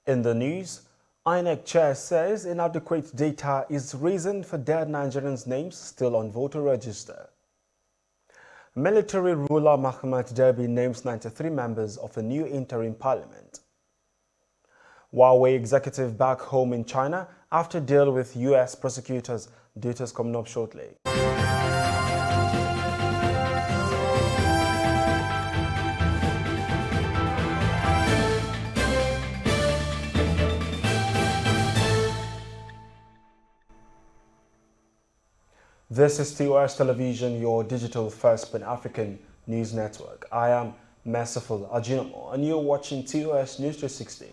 In the news, INEC chair says inadequate data is reason for dead Nigerians' names still on voter register. Military ruler Mohammed Derby names 93 members of a new interim parliament. Huawei executive back home in China after deal with U.S. prosecutors. Details coming up shortly. This is TOS Television, your digital first Pan-African news network. I am Merciful Ajinomo and you're watching TOS News 360.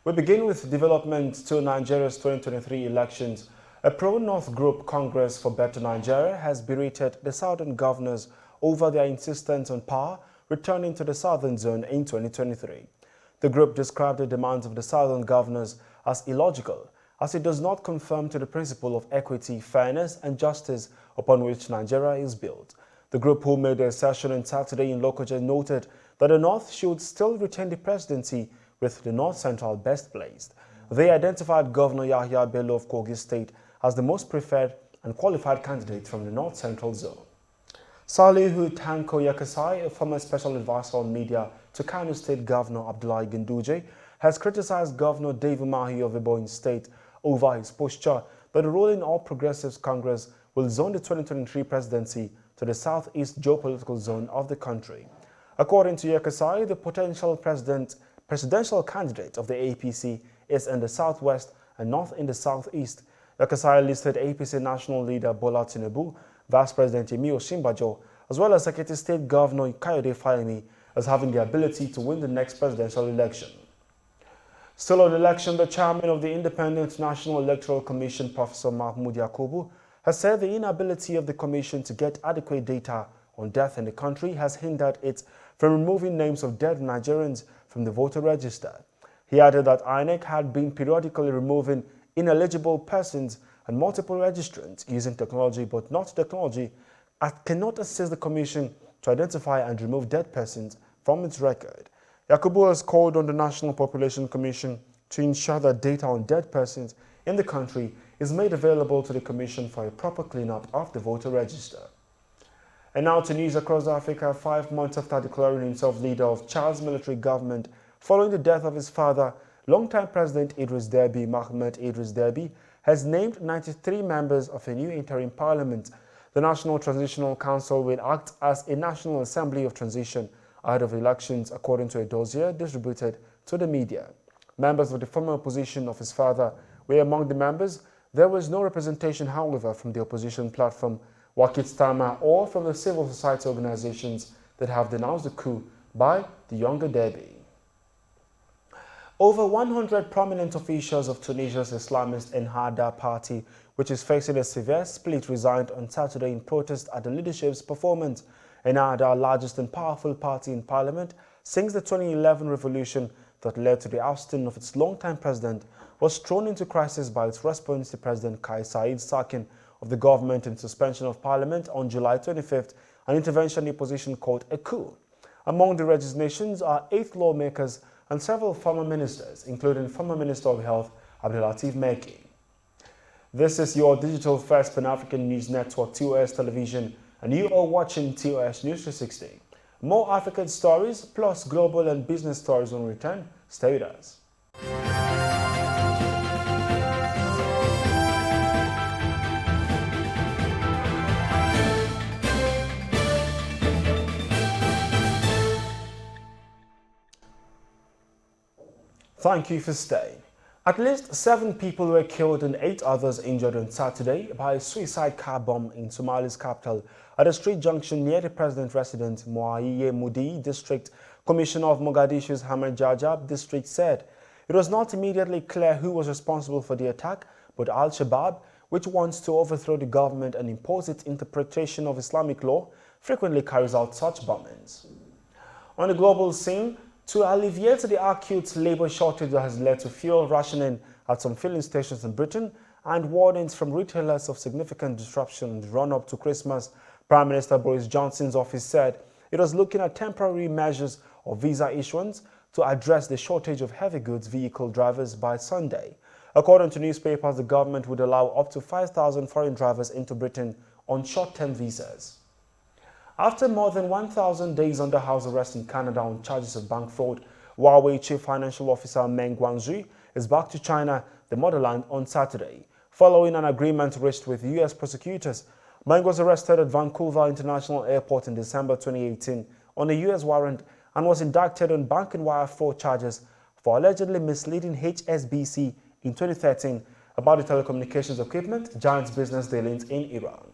We begin with developments to Nigeria's 2023 elections. A pro-North group, Congress for Better Nigeria, has berated the southern governors over their insistence on power returning to the southern zone in 2023. The group described the demands of the southern governors as illogical, as it does not conform to the principle of equity, fairness and justice upon which Nigeria is built. The group, who made their assertion on Saturday in Lokoja, noted that the North should still retain the presidency with the North Central best placed. They identified Governor Yahaya Bello of Kogi State as the most preferred and qualified candidate from the North Central zone. Salihu Tanko Yakasai, a former special advisor on media to Kano State Governor Abdullahi Ganduje, has criticized Governor David Mahi of Ebonyi State over his posture that the ruling All Progressives Congress will zone the 2023 presidency to the southeast geopolitical zone of the country. According to Yakasai, the potential presidential candidate of the APC is in the southwest and not in the southeast. Yakasai listed APC national leader Bola Tinubu, Vice President Yemi Osinbajo, as well as Secretary State Governor Kayode Fayemi as having the ability to win the next presidential election. Still on election, the chairman of the Independent National Electoral Commission, Professor Mahmoud Yakubu, has said the inability of the commission to get adequate data on death in the country has hindered it from removing names of dead Nigerians from the voter register. He added that INEC had been periodically removing ineligible persons and multiple registrants using technology, but not technology cannot assist the commission to identify and remove dead persons from its record. Yakubu has called on the National Population Commission to ensure that data on dead persons in the country is made available to the Commission for a proper cleanup of the voter register. And now to news across Africa. 5 months after declaring himself leader of Chad's military government following the death of his father, longtime President Mohamed Idris Deby has named 93 members of a new interim parliament. The National Transitional Council will act as a National Assembly of Transition ahead of elections, according to a dossier distributed to the media. Members of the former opposition of his father were among the members. There was no representation, however, from the opposition platform Wakit Tama or from the civil society organizations that have denounced the coup by the younger Deby. Over 100 prominent officials of Tunisia's Islamist Ennahda party, which is facing a severe split, resigned on Saturday in protest at the leadership's performance. Ennahda, largest and powerful party in parliament since the 2011 revolution that led to the ousting of its longtime president, was thrown into crisis by its response to President Kais Saied's sacking of the government and suspension of parliament on July 25th, an intervention the opposition called a coup. Among the resignations are 8 lawmakers and several former ministers, including former Minister of Health Abdelatif Meki. This is your digital first Pan-African news network, TOS Television, and you are watching TOS News 360. More African stories plus global and business stories on return. Stay with us. Thank you for staying. At least 7 people were killed and 8 others injured on Saturday by a suicide car bomb in Somalia's capital at a street junction near the president's residence, Moaiye Mudi District. Commissioner of Mogadishu's Hamad Jajab district said it was not immediately clear who was responsible for the attack, but Al-Shabaab, which wants to overthrow the government and impose its interpretation of Islamic law, frequently carries out such bombings. On the global scene, to alleviate the acute labor shortage that has led to fuel rationing at some filling stations in Britain and warnings from retailers of significant disruption in the run-up to Christmas, Prime Minister Boris Johnson's office said it was looking at temporary measures of visa issuance to address the shortage of heavy goods vehicle drivers by Sunday. According to newspapers, the government would allow up to 5,000 foreign drivers into Britain on short-term visas. After more than 1,000 days under house arrest in Canada on charges of bank fraud, Huawei Chief Financial Officer Meng Wanzhou is back to China, the motherland, on Saturday. Following an agreement reached with U.S. prosecutors, Meng was arrested at Vancouver International Airport in December 2018 on a U.S. warrant and was indicted on bank and wire fraud charges for allegedly misleading HSBC in 2013 about the telecommunications equipment giant's business dealings in Iran.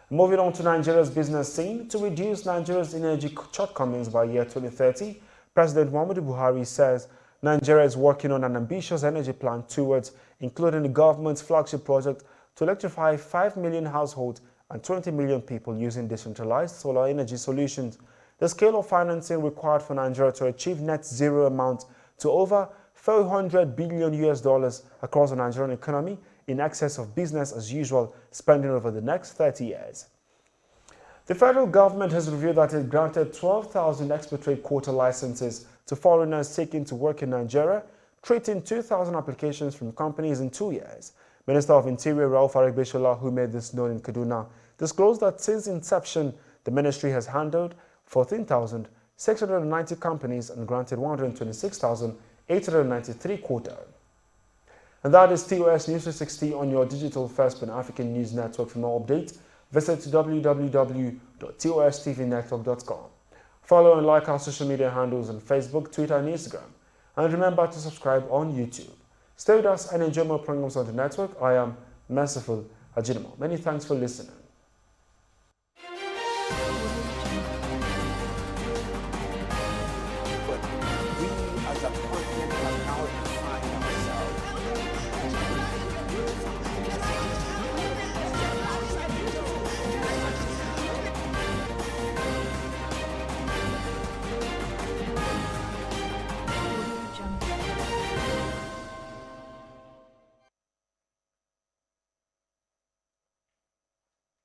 Moving on to Nigeria's business scene, to reduce Nigeria's energy shortcomings by year 2030, President Muhammadu Buhari says Nigeria is working on an ambitious energy plan towards including the government's flagship project to electrify 5 million households and 20 million people using decentralized solar energy solutions. The scale of financing required for Nigeria to achieve net zero amounts to over $400 billion across the Nigerian economy, in excess of business as usual spending over the next 30 years. The federal government has revealed that it granted 12,000 expatriate quota licenses to foreigners seeking to work in Nigeria, treating 2,000 applications from companies in 2 years. Minister of Interior Rauf Aregbesola, who made this known in Kaduna, disclosed that since inception, the ministry has handled 14,690 companies and granted 126,893 quota. And that is TOS News 360 on your digital first Pan-African news network. For more updates, visit www.tostvnetwork.com. Follow and like our social media handles on Facebook, Twitter, and Instagram. And remember to subscribe on YouTube. Stay with us and enjoy more programs on the network. I am Merciful Ajinomo. Many thanks for listening. But we as a country